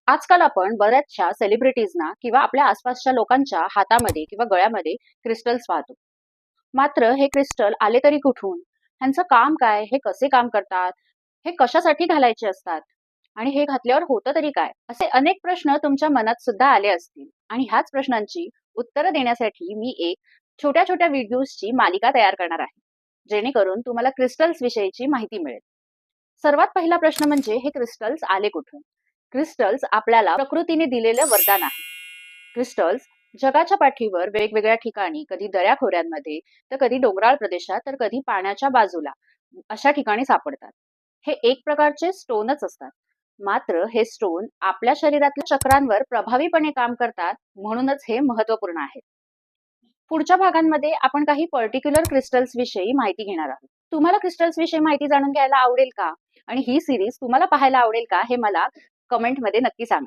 आजकाल आपण बऱ्याचशा सेलिब्रिटीजना किंवा आपल्या आसपासच्या लोकांच्या हातामध्ये किंवा गळ्यामध्ये क्रिस्टल्स पाहतो. मात्र हे क्रिस्टल आले तरी कुठून? ह्यांचं काम काय? हे कसे काम करतात? हे कशासाठी घालायचे असतात? आणि हे घातल्यावर होतं तरी काय? असे अनेक प्रश्न तुमच्या मनात सुद्धा आले असतील आणि ह्याच प्रश्नांची उत्तरं देण्यासाठी मी एक छोट्या-छोट्या व्हिडिओजची मालिका तयार करणार आहे. जेणेकरून तुम्हाला क्रिस्टल्स विषयीची माहिती मिळेल. सर्वात पहिला प्रश्न म्हणजे हे क्रिस्टल्स आले कुठून? क्रिस्टल्स आपल्याला प्रकृतीने दिलेलं वरदान आहे. क्रिस्टल्स जगाच्या पाठीवर वेगवेगळ्या ठिकाणी, कधी दऱ्याखोऱ्यांमध्ये, तर कधी डोंगराळ प्रदेशात, तर कधी पाण्याच्या बाजूला अशा ठिकाणी सापडतात. हे एक प्रकारचे स्टोनच असतात. मात्र हे स्टोन आपल्या शरीरातल्या चक्रांवर प्रभावीपणे काम करतात, म्हणूनच हे महत्त्वपूर्ण आहे. पुढच्या भागांमध्ये आपण काही पर्टिक्युलर क्रिस्टल्स विषयी माहिती घेणार आहोत. तुम्हाला क्रिस्टल्स विषयी माहिती जाणून घ्यायला आवडेल का? आणि ही सीरीज तुम्हाला पाहायला आवडेल का? हे मला कमेंटमध्ये नक्की सांगा.